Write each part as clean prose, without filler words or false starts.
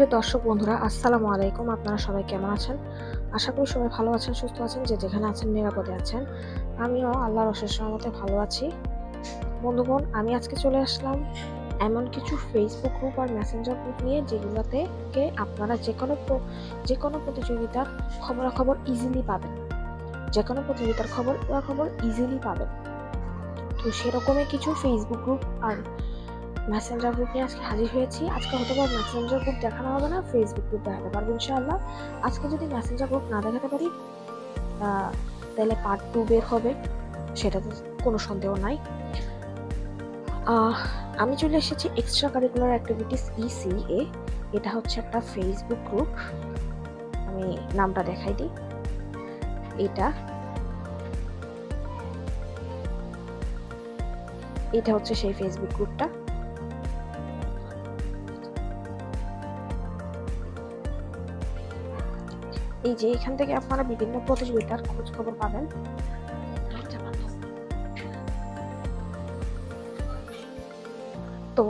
প্রিয় দর্শক বন্ধুরা, আসসালামু আলাইকুম। আপনারা সবাই কেমন আছেন? আশা করি সবাই ভালো আছেন, সুস্থ আছেন, যে যেখানে আছেন নিরাপদে আছেন। আমিও আল্লাহর অশেষ রহমতে ভালো আছি। বন্ধুগণ, আমি আজকে চলে আসলাম এমন কিছু ফেসবুক গ্রুপ আর মেসেঞ্জার গ্রুপ নিয়ে, যেগুলোতে আপনারা যে কোনো প্রতিযোগিতার খবরাখবর ইজিলি পাবেন। যে কোনো প্রতিযোগিতার খবর ইজিলি পাবেন। তো সেরকমই কিছু ফেসবুক গ্রুপ আর মেসেঞ্জার গ্রুপ নিয়ে আজকে হাজির হয়েছি। আজকে হয়তো বা মেসেঞ্জার গ্রুপ দেখানো হবে না, ফেসবুক গ্রুপ দেখাতে পারবো ইনশাআল্লাহ। আজকে যদি মেসেঞ্জার গ্রুপ না দেখাতে পারি, তাহলে পার্ট 2 বের হবে, সেটাতে কোনো সন্দেহ নাই। আমি চলে এসেছি এক্সট্রা কারিকুলার অ্যাক্টিভিটিস ECA। এটা হচ্ছে একটা ফেসবুক গ্রুপ। আমি নামটা দেখাই দিই। এটা হচ্ছে সেই ফেসবুক গ্রুপটা। এই যে এখান থেকে আপনারা বিভিন্ন প্রতিযোগিতার খোঁজ খবর পাবেন। তো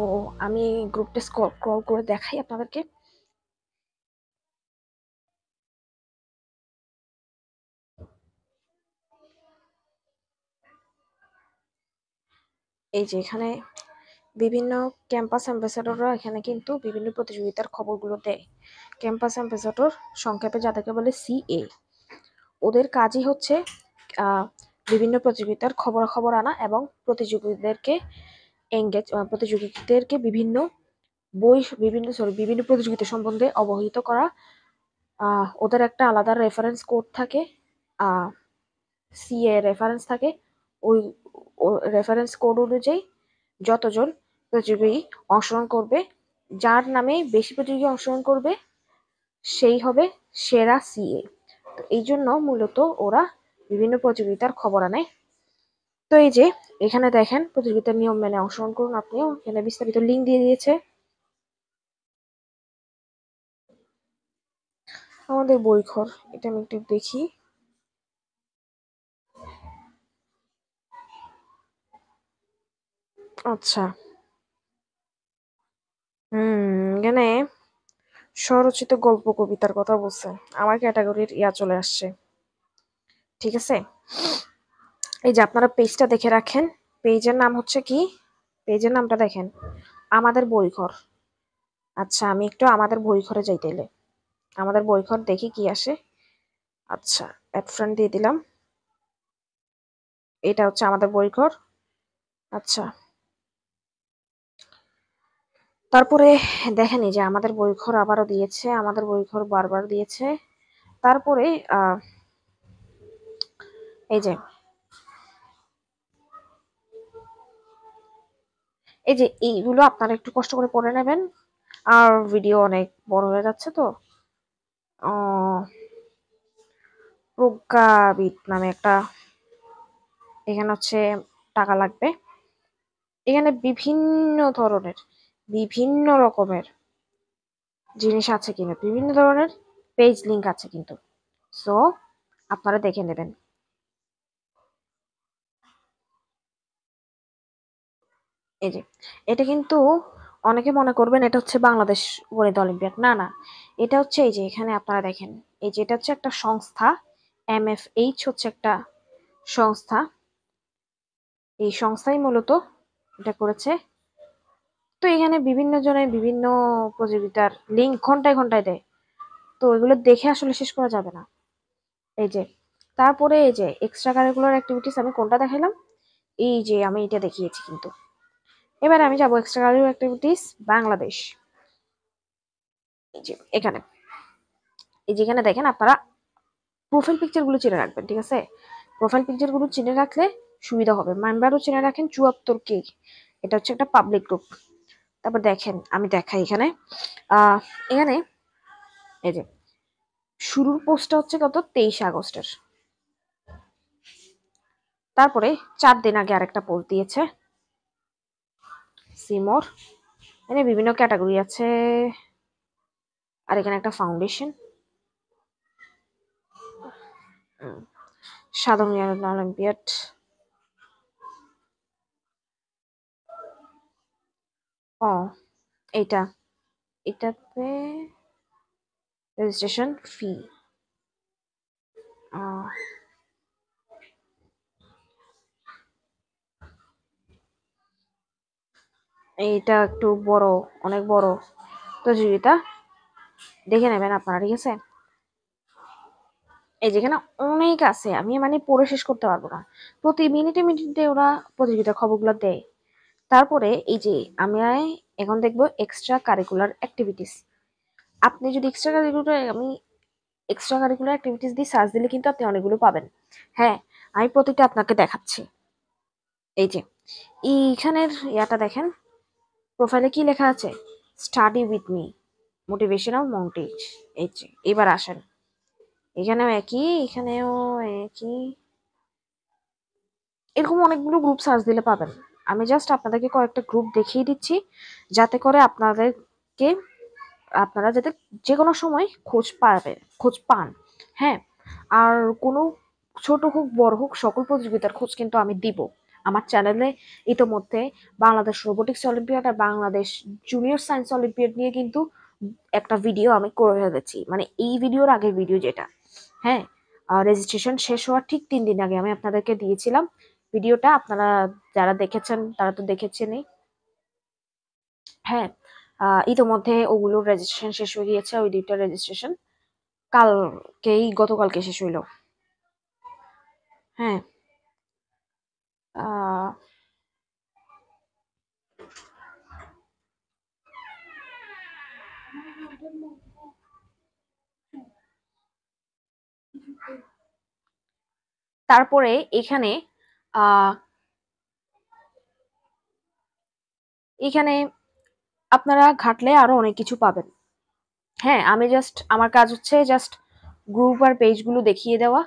আমি গ্রুপটা স্ক্রল করে দেখাই আপনাদেরকে। এই যে এখানে বিভিন্ন ক্যাম্পাস অ্যাম্বাসেডররা এখানে কিন্তু বিভিন্ন প্রতিযোগিতার খবরগুলো দেয়। ক্যাম্পাস অ্যাম্বাসেডর সংক্ষেপে যাদেরকে বলে CA, ওদের কাজই হচ্ছে বিভিন্ন প্রতিযোগিতার খবরাখবর আনা এবং প্রতিযোগীদেরকে বিভিন্ন প্রতিযোগিতা সম্বন্ধে অবহিত করা। ওদের একটা আলাদা রেফারেন্স কোড থাকে, CA রেফারেন্স থাকে। ওই রেফারেন্স কোড অনুযায়ী যতজন প্রতিযোগী অংশগ্রহণ করবে, যার নামে বেশি প্রতিযোগী অংশগ্রহণ করবে, সেই হবে সেরা CA। তো এই জন্য মূলত ওরা বিভিন্ন প্রতিযোগিতার খবর আনে। তো এই যে এখানে দেখেন, প্রতিযোগিতার নিয়ম মেনে অংশগ্রহণ করুন। আপনিও এখানে বিস্তারিত লিঙ্ক দিয়ে দিয়েছে। আমাদের বইঘর, এটা আমি একটু দেখি। আচ্ছা, এখানে স্বরচিত গল্প কবিতার কথা বলছে। আমার ক্যাটাগরির চলে আসছে। ঠিক আছে, এই যে আপনারা পেজটা দেখে রাখেন। পেজের নাম হচ্ছে কি? পেজের নামটা দেখেন, আমাদের বইঘর। আচ্ছা, আমি একটু আমাদের বইঘরে যাই তাইলে। আমাদের বইঘর দেখি কি আসে। আচ্ছা, অ্যাড ফ্রেন্ড দিয়ে দিলাম। এটা হচ্ছে আমাদের বইঘর। আচ্ছা, তারপরে দেখেন এই যে আমাদের বইঘর আবারও দিয়েছে, আমাদের বইঘর বারবার দিয়েছে। তারপরে এই যে এইগুলো আপনারা একটু কষ্ট করে পড়ে নেবেন। আর ভিডিও অনেক বড় হয়ে যাচ্ছে, তো প্রজ্ঞাবিদ নামে একটা, এখানে হচ্ছে টাকা লাগবে। এখানে বিভিন্ন রকমের জিনিস আছে, কিন্তু বিভিন্ন ধরনের পেজ লিংক আছে কিন্তু। সো আপনারা দেখে নেবেন। এই যে এটা কিন্তু অনেকে মনে করবেন এটা হচ্ছে বাংলাদেশ গণিত অলিম্পিয়াড। না না, এটা হচ্ছে এই যে এখানে আপনারা দেখেন, এই যে এটা হচ্ছে একটা সংস্থা। MFH হচ্ছে একটা সংস্থা। এই সংস্থাই মূলত এটা করেছে। তো এখানে বিভিন্ন জনের বিভিন্ন প্রতিযোগিতার লিঙ্ক ঘন্টায় ঘন্টায় দেয়, তো এগুলো দেখে আসলে শেষ করা যাবে না। এই যে তারপরে এই যে এক্সট্রা কারিকুলার অ্যাক্টিভিটিস, আমি কোনটা দেখাইলাম? এই যে আমি এটা দেখিয়েছি কিন্তু। এবার আমি যাবো এক্সট্রা কারিকুলার অ্যাক্টিভিটিস বাংলাদেশ। এই যে এখানে, এই যেখানে দেখেন, আপনারা প্রোফাইল পিকচার গুলো চিনে রাখবেন। ঠিক আছে, প্রোফাইল পিকচার গুলো চিনে রাখলে সুবিধা হবে। মেম্বারও চিনে রাখেন 74K। এটা হচ্ছে একটা পাবলিক গ্রুপ। তারপর দেখেন, আমি দেখাই এখানে। এখানে এই যে শুরুর পোস্টটা হচ্ছে কত, 23 আগস্টের। তারপরে 4 দিন আগে আরেকটা পোস্ট দিয়েছে সিমোর। এখানে বিভিন্ন ক্যাটাগরি আছে। আর এখানে একটা ফাউন্ডেশন, সাধারণ অলিম্পিয়াড। ও, এটাতে রেজিস্ট্রেশন ফি। এইটা একটু বড়, অনেক বড় প্রতিযোগিতা, দেখে নেবেন আপনারা, ঠিক আছে। এই যেখানে অনেক আছে, আমি মানে পড়ে শেষ করতে পারবো না, প্রতি মিনিটে মিনিটে ওরা প্রতিযোগিতার খবরগুলো দেয়। তারপরে এই যে আমি এখন দেখবো এক্সট্রা কারিকুলার অ্যাক্টিভিটিস। আপনি যদি এক্সট্রা কারিকুলার অ্যাক্টিভিটিস দিয়ে সার্চ দিলে কিন্তু আপনি অনেকগুলো পাবেন। হ্যাঁ, আমি প্রতিটা আপনাকে দেখাচ্ছি। এই যে এইখানের ইয়াটা দেখেন, প্রোফাইলে কি লেখা আছে, study with me, motivational montage. এই যে এবার আসেন, এখানেও একই, এখানেও একই, এরকম অনেকগুলো গ্রুপ সার্চ দিলে পাবেন। আমি জাস্ট আপনাদেরকে কয়েকটা গ্রুপ দেখিয়ে দিচ্ছি, যাতে করে আপনারা যাতে যে কোনো সময় খোঁজ পান। হ্যাঁ, আর কোনো ছোট হোক বড় হোক সকল প্রতিযোগিতার খোঁজ কিন্তু আমি দিব আমার চ্যানেলে। ইতোমধ্যে বাংলাদেশ রোবোটিক্স অলিম্পিয়াড আর বাংলাদেশ জুনিয়র সায়েন্স অলিম্পিয়াড নিয়ে কিন্তু একটা ভিডিও আমি করে ফেলেছি, মানে এই ভিডিওর আগের ভিডিও যেটা। হ্যাঁ, রেজিস্ট্রেশন শেষ হওয়ার ঠিক 3 দিন আগে আমি আপনাদেরকে দিয়েছিলাম ভিডিওটা। আপনারা যারা দেখেছেন তারা তো দেখেছেনই। হ্যাঁ, ইতোমধ্যে ওগুলোর রেজিস্ট্রেশন শেষ হয়ে গিয়েছে, ওই 2টা রেজিস্ট্রেশন গতকালকে শেষ হইলো। হ্যাঁ, আহ, তারপরে আহ এখানে আপনারা ঘাটলে আরো অনেক কিছু পাবেন। হ্যাঁ, আমি জাস্ট আমার কাজ হচ্ছে জাস্ট গ্রুপ আর পেজগুলো দেখিয়ে দেওয়া।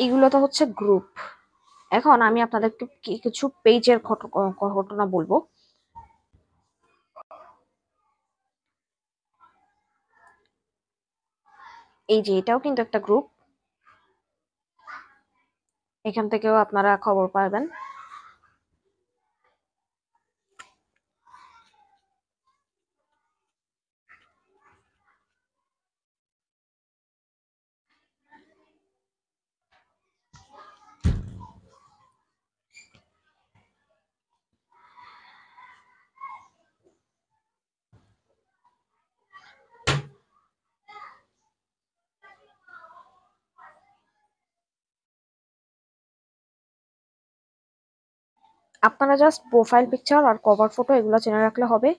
এগুলো তো হচ্ছে গ্রুপ। এখন আমি আপনাদেরকে কিছু পেজের ঘটনা বলবো। এই যে এটাও কিন্তু একটা গ্রুপ, এখান থেকেও আপনারা খবর পাবেন। আপনারা জাস্ট প্রোফাইল পিকচার আর কভার ফটো এগুলো চেনে রাখলে হবে,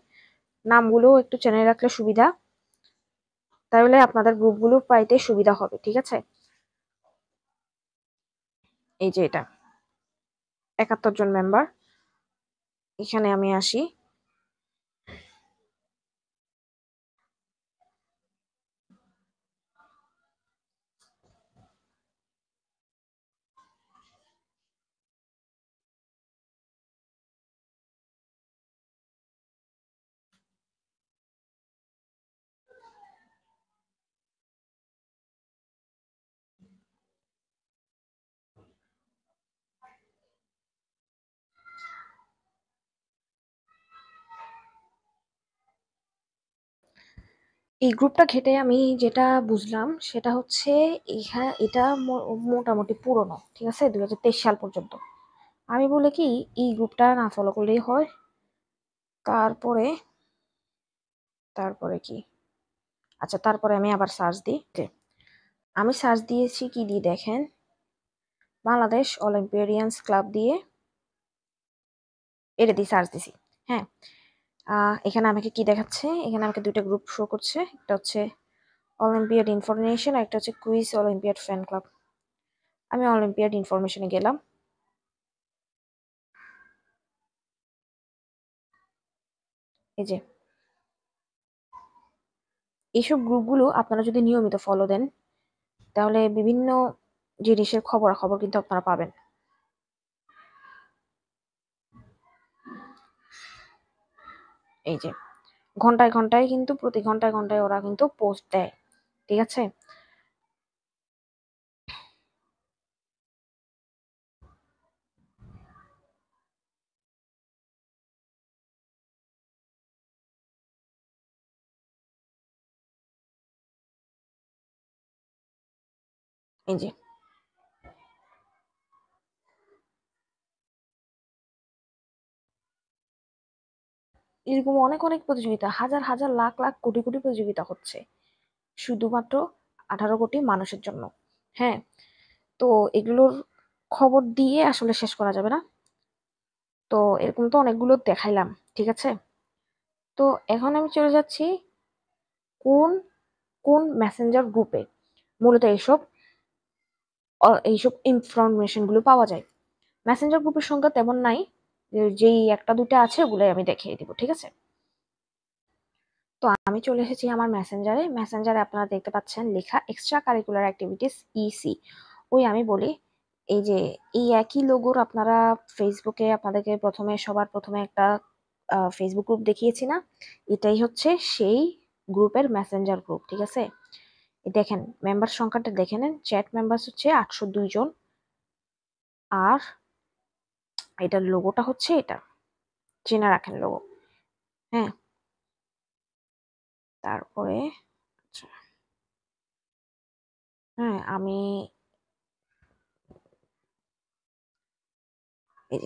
নামগুলো একটু চেনে রাখলে সুবিধা, তাহলে আপনাদের গ্রুপগুলো পাইতে সুবিধা হবে, ঠিক আছে। এই যে এটা 71 জন মেম্বার, এখানে আমি আসি। এই গ্রুপটা ঘেটে আমি যেটা বুঝলাম সেটা হচ্ছে, এটা মোটামুটি পুরনো, ঠিক আছে, 2023 সাল পর্যন্ত। আমি বলে কি এই গ্রুপটা না ফলো করলেই হয়। তারপরে তারপরে কি, আচ্ছা তারপরে আমি আবার সার্চ দিই। আমি সার্চ দিয়েছি কি দিয়ে দেখেন, বাংলাদেশ অলিম্পিয়ারিয়ান্স ক্লাব দিয়ে, এটা দিয়ে সার্চ দিছি। হ্যাঁ, এখানে আমাকে কি দেখাচ্ছে, এখানে আমাকে 2টা গ্রুপ শো করছে, একটা হচ্ছে অলিম্পিয়াড ইনফরমেশন, একটা হচ্ছে কুইজ অলিম্পিয়াড ফ্যান ক্লাব। আমি অলিম্পিয়াড ইনফরমেশনে গেলাম। এই যে এইসব গ্রুপগুলো আপনারা যদি নিয়মিত ফলো দেন, তাহলে বিভিন্ন জিনিসের খবরাখবর কিন্তু আপনারা পাবেন। এই যে ঘন্টায় ঘন্টায় কিন্তু, প্রতি ঘন্টায় ঘন্টায় ওরা কিন্তু পোস্ট দেয়, ঠিক আছে। এই যে এরকম অনেক অনেক প্রতিযোগিতা, হাজার হাজার লাখ লাখ কোটি কোটি প্রতিযোগিতা হচ্ছে শুধুমাত্র 18 কোটি মানুষের জন্য। হ্যাঁ, তো এগুলোর খবর দিয়ে আসলে শেষ করা যাবে না। তো এরকম তো অনেকগুলো দেখাইলাম, ঠিক আছে। তো এখন আমি চলে যাচ্ছি কোন কোন মেসেঞ্জার গ্রুপে মূলত এইসব ইনফরমেশন গুলো পাওয়া যায়। মেসেঞ্জার গ্রুপের সংখ্যা তেমন নাই, যেই একটা দুটো আছে ওগুলোই আমি দেখিয়ে দিব, ঠিক আছে। তো আমি চলে এসেছি আমার মেসেঞ্জারে আপনারা দেখতে পাচ্ছেন লেখা এক্সট্রা কারিকুলার অ্যাক্টিভিটিস ইসি। ওই আমি বলি, এই যে এই একই লোগোর আপনারা ফেসবুকে আপনাদেরকে সবার প্রথমে একটা ফেসবুক গ্রুপ দেখিয়েছি না, এটাই হচ্ছে সেই গ্রুপের মেসেঞ্জার গ্রুপ, ঠিক আছে। দেখেন মেম্বার সংখ্যাটা দেখে নেন, চ্যাট মেম্বার্স হচ্ছে 802 জন, আর এটার লোগোটা হচ্ছে এটা, চেনা রাখেন লোগো। হ্যাঁ, তারপরে আচ্ছা, হ্যাঁ আমি এই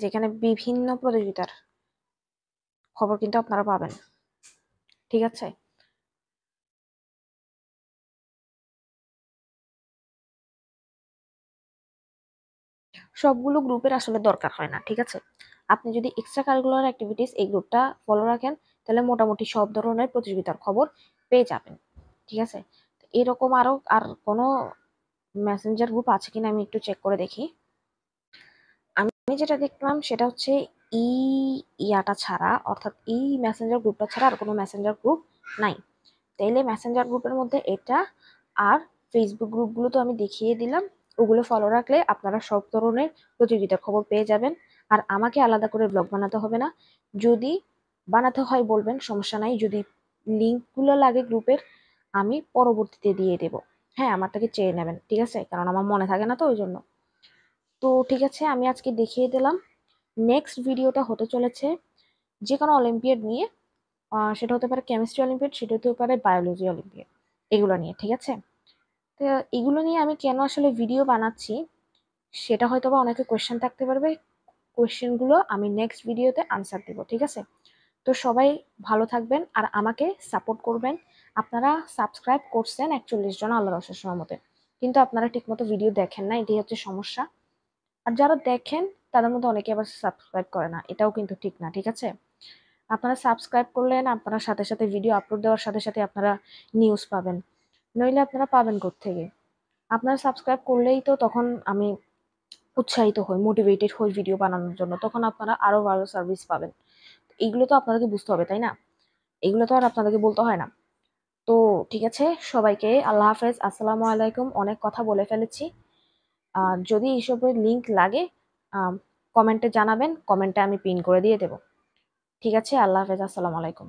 যে এখানে বিভিন্ন প্রতিযোগিতার খবর কিন্তু আপনারা পাবেন, ঠিক আছে। সবগুলো গ্রুপের আসলে দরকার হয় না, ঠিক আছে। আপনি যদি এক্সট্রা কারিকুলার অ্যাক্টিভিটিস এই গ্রুপটা ফলো রাখেন, তাহলে মোটামুটি সব ধরনের প্রতিযোগিতার খবর পেয়ে যাবেন, ঠিক আছে। এরকম আর কোনো মেসেঞ্জার গ্রুপ আছে কিনা আমি একটু চেক করে দেখি। আমি যেটা দেখলাম সেটা হচ্ছে ই ইয়াটা ছাড়া, অর্থাৎ এই মেসেঞ্জার গ্রুপটা ছাড়া আর কোনো মেসেঞ্জার গ্রুপ নাই। তাইলে মেসেঞ্জার গ্রুপের মধ্যে এটা আর ফেসবুক গ্রুপগুলো তো আমি দেখিয়ে দিলাম, ওগুলো ফলো রাখলে আপনারা সব ধরনের প্রতিযোগিতার খবর পেয়ে যাবেন। আর আমাকে আলাদা করে ব্লগ বানাতে হবে না, যদি বানাতে হয় বলবেন, সমস্যা নাই। যদি লিঙ্কগুলো লাগে গ্রুপের, আমি পরবর্তীতে দিয়ে দেব। হ্যাঁ, আমার থেকে চেয়ে নেবেন, ঠিক আছে, কারণ আমার মনে থাকে না তো ওই জন্য। তো ঠিক আছে, আমি আজকে দেখিয়ে দিলাম। নেক্সট ভিডিওটা হতে চলেছে যে কোনো অলিম্পিয়াড নিয়ে, সেটা হতে পারে কেমিস্ট্রি অলিম্পিয়াড, সেটা হতে পারে বায়োলজি অলিম্পিয়াড, এগুলো নিয়ে, ঠিক আছে। তো এগুলো নিয়ে আমি কেন আসলে ভিডিও বানাচ্ছি সেটা হয়তো বা অনেকে কোয়েশ্চেন থাকতে পারবে, কোয়েশ্চেনগুলো আমি নেক্সট ভিডিওতে আনসার দেব, ঠিক আছে। তো সবাই ভালো থাকবেন আর আমাকে সাপোর্ট করবেন। আপনারা সাবস্ক্রাইব করছেন 41 জন আল্লাহর অশেষ রহমতে, কিন্তু আপনারা ঠিকমতো ভিডিও দেখেন না, এটাই হচ্ছে সমস্যা। আর যারা দেখেন তাদের মধ্যে অনেকে আবার সাবস্ক্রাইব করে না, এটাও কিন্তু ঠিক না, ঠিক আছে। আপনারা সাবস্ক্রাইব করলেন, আপনারা সাথে সাথে ভিডিও আপলোড দেওয়ার সাথে সাথে আপনারা নিউজ পাবেন, নইলে আপনারা পাবেন কোত্থেকে। আপনারা সাবস্ক্রাইব করলেই তো তখন আমি উৎসাহিত হই, মোটিভেটেড হই ভিডিও বানানোর জন্য, তখন আপনারা আরো ভালো সার্ভিস পাবেন। এইগুলো তো আপনাদেরকে বুঝতে হবে, তাই না? এগুলো তো আর আপনাদেরকে বলতে হয় না। তো ঠিক আছে, সবাইকে আল্লাহ হাফেজ, আসসালামু আলাইকুম। অনেক কথা বলে ফেলেছি। আর যদি এইসবের লিংক লাগে কমেন্টে জানাবেন, কমেন্টে আমি পিন করে দিয়ে দেব। ঠিক আছে, আল্লাহ হাফেজ, আসসালামু আলাইকুম।